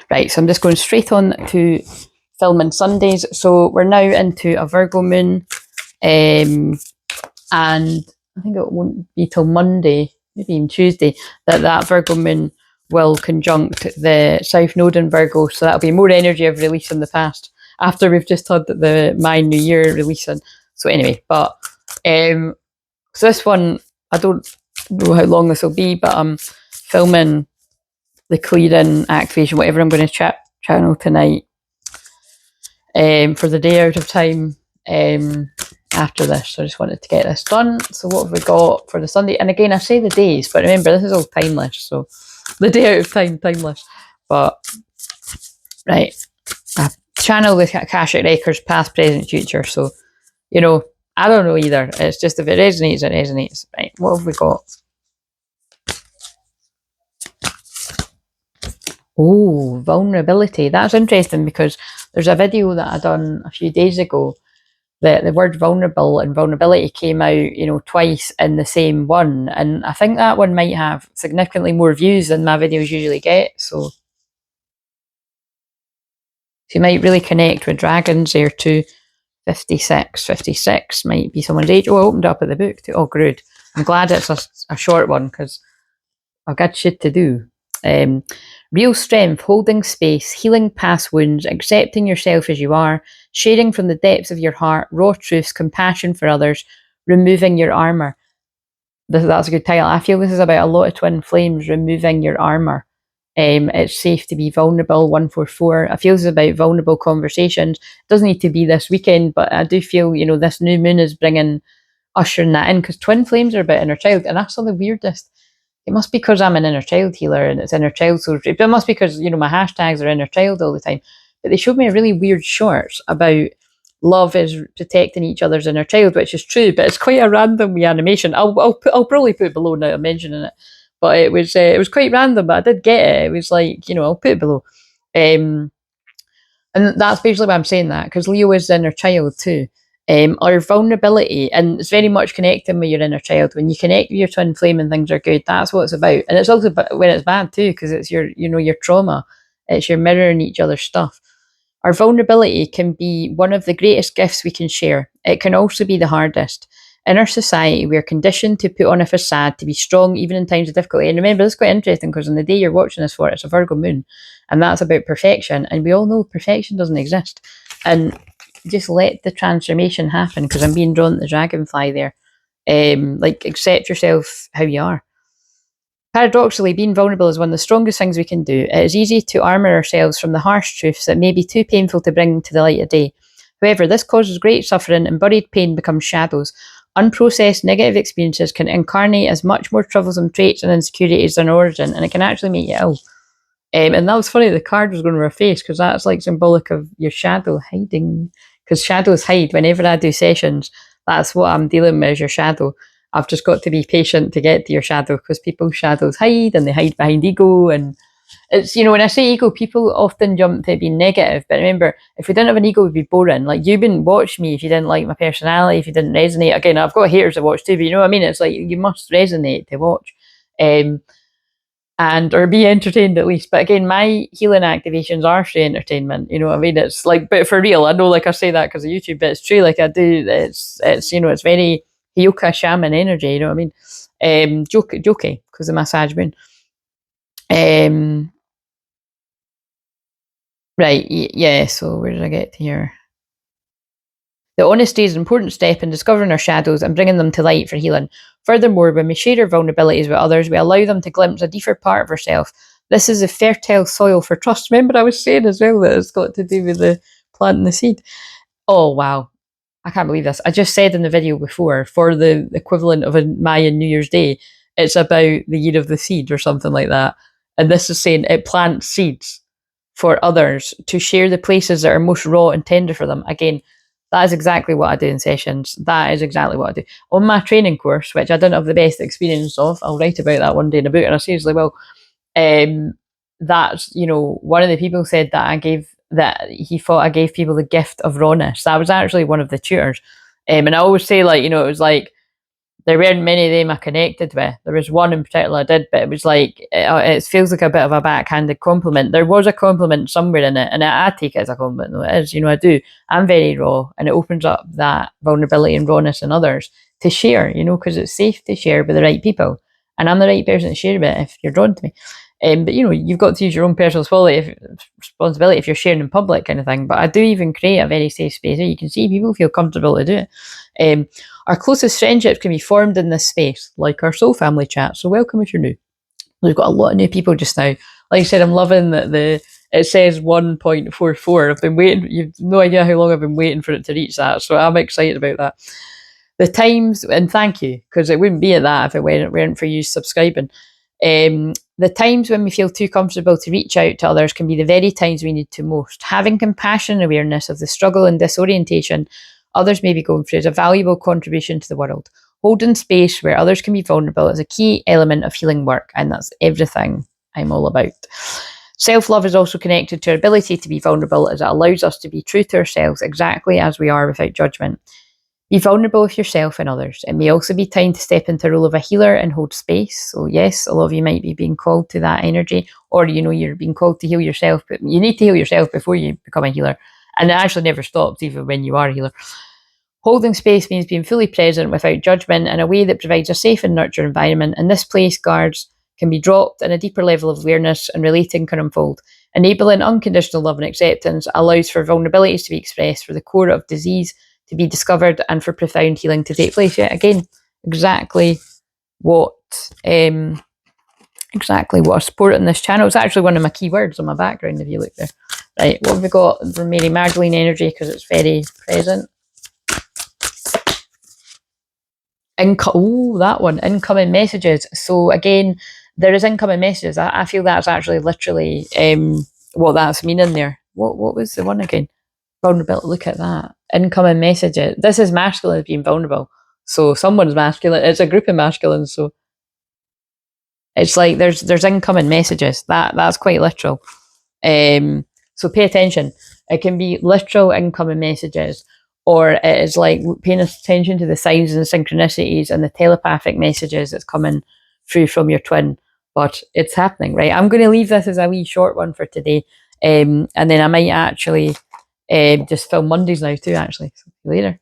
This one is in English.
Right, so I'm just going straight on to filming Sundays. So we're now into a Virgo moon, and I think it won't be till Monday, maybe even Tuesday, that Virgo moon will conjunct the South Node in Virgo. So that'll be more energy of release in the past after we've just had the Mayan New Year releasing. So anyway, but so this one, I don't know how long this will be, but I'm filming the clearing activation, whatever I'm going to channel tonight, for the day out of time after this. So I just wanted to get this done. So what have we got for the Sunday? And again, I say the days, but remember, this is all timeless. So the day out of time, timeless. But, right, I channel the Akashic Records, past, present, future. So, you know, I don't know either. It's just if it resonates, it resonates. Right, what have we got? Oh, vulnerability. That's interesting because there's a video that I done a few days ago that the word vulnerable and vulnerability came out, you know, twice in the same one. And I think that one might have significantly more views than my videos usually get. So you might really connect with dragons there too. 56 might be someone's age. Oh, I opened up at the book too. Oh, good. I'm glad it's a short one because I've got shit to do. Real strength, holding space, healing past wounds, accepting yourself as you are, sharing from the depths of your heart, raw truths, compassion for others, removing your armour. That's a good title. I feel this is about a lot of twin flames, removing your armour. It's safe to be vulnerable, 144. I feel this is about vulnerable conversations. It doesn't need to be this weekend, but I do feel, you know, this new moon is ushering that in, because twin flames are about inner child, and that's the weirdest. It must be because I'm an inner child healer and it's inner child soul. It must be because, you know, my hashtags are inner child all the time. But they showed me a really weird shorts about love is protecting each other's inner child, which is true, but it's quite a random wee animation. I'll probably put it below now I'm mentioning it. But it was quite random, but I did get it. It was like, you know, I'll put it below. And that's basically why I'm saying that, because Leo is the inner child too. Our vulnerability, and it's very much connecting with your inner child. When you connect with your twin flame and things are good, that's what it's about. And it's also when it's bad too, because it's your, you know, your trauma. It's your mirroring each other's stuff. Our vulnerability can be one of the greatest gifts we can share. It can also be the hardest. In our society, we are conditioned to put on a facade, to be strong even in times of difficulty. And remember, this is quite interesting because on the day you're watching this for, it's a Virgo moon, and that's about perfection. And we all know perfection doesn't exist. And just let the transformation happen, because I'm being drawn to the dragonfly there. Like, accept yourself how you are. Paradoxically, being vulnerable is one of the strongest things we can do. It is easy to armour ourselves from the harsh truths that may be too painful to bring to the light of day. However, this causes great suffering, and buried pain becomes shadows. Unprocessed negative experiences can incarnate as much more troublesome traits and insecurities than origin, and it can actually make you ill. And that was funny, the card was going to her face, because that's like symbolic of your shadow hiding. Because shadows hide. Whenever I do sessions, that's what I'm dealing with, is your shadow. I've just got to be patient to get to your shadow, because people's shadows hide, and they hide behind ego. And it's, you know, when I say ego, people often jump to being negative. But remember, if we didn't have an ego, we'd be boring. Like, you wouldn't watch me if you didn't like my personality, if you didn't resonate. Again, I've got haters to watch too, but you know what I mean? It's like, you must resonate to watch. And or be entertained at least. But again, my healing activations are free entertainment. You know what I mean? It's like, but for real, I know, like, I say that because of YouTube, but it's true. Like, I do. It's you know, it's very Hyoka shaman energy. You know what I mean? Jokey because of massage moon. Right. Yeah. So where did I get to here? The honesty is an important step in discovering our shadows and bringing them to light for healing. Furthermore, when we share our vulnerabilities with others, we allow them to glimpse a deeper part of ourselves. This is a fertile soil for trust. Remember, I was saying as well that it's got to do with the planting the seed. Oh, wow. I can't believe this. I just said in the video before, for the equivalent of a Mayan New Year's Day, it's about the year of the seed or something like that. And this is saying it plants seeds for others to share the places that are most raw and tender for them. Again, that is exactly what I do in sessions. That is exactly what I do. On my training course, which I didn't have the best experience of, I'll write about that one day in a book, and I seriously will. That's, you know, one of the people said that he thought I gave people the gift of rawness. That was actually one of the tutors. And I always say, like, you know, it was like, there weren't many of them I connected with. There was one in particular I did, but it was like, it feels like a bit of a backhanded compliment. There was a compliment somewhere in it, and I take it as a compliment, though it is, I do. I'm very raw, and it opens up that vulnerability and rawness in others to share, because it's safe to share with the right people. And I'm the right person to share with if you're drawn to me. But you've got to use your own personal responsibility if you're sharing in public, kind of thing. But I do even create a very safe space where you can see people feel comfortable to do it. Our closest friendships can be formed in this space, like our soul family chat. So welcome if you're new. We've got a lot of new people just now. Like I said, I'm loving that it says 1.44. I've been waiting. You've no idea how long I've been waiting for it to reach that. So I'm excited about that. The times, and thank you, because it wouldn't be at that if it weren't for you subscribing. The times when we feel too comfortable to reach out to others can be the very times we need to most. Having compassion and awareness of the struggle and disorientation others may be going through is a valuable contribution to the world. Holding space where others can be vulnerable is a key element of healing work, and that's everything I'm all about. Self-love is also connected to our ability to be vulnerable, as it allows us to be true to ourselves exactly as we are without judgment. Be vulnerable with yourself and others. It may also be time to step into the role of a healer and hold space. So yes, a lot of you might be being called to that energy, or you're being called to heal yourself, but you need to heal yourself before you become a healer. And it actually never stops, even when you are a healer. Holding space means being fully present without judgment in a way that provides a safe and nurturing environment. And this place, guards, can be dropped, and a deeper level of awareness and relating can unfold. Enabling unconditional love and acceptance allows for vulnerabilities to be expressed, for the core of disease to be discovered, and for profound healing to take place. Yeah, again, exactly what I support in this channel. It's actually one of my keywords on my background, if you look there. Right, what have we got from Mary Magdalene energy, because it's very present. That one, incoming messages. So again, there is incoming messages. I feel that's actually literally what that's meaning there. What was the one again? Vulnerability. Look at that. Incoming messages. This is masculine being vulnerable. So someone's masculine. It's a group of masculines. So it's like there's incoming messages. That's quite literal. So pay attention. It can be literal incoming messages, or it is like paying attention to the signs and synchronicities and the telepathic messages that's coming through from your twin. But it's happening, right? I'm going to leave this as a wee short one for today. And then I might actually just film Mondays now too, actually. So see you later.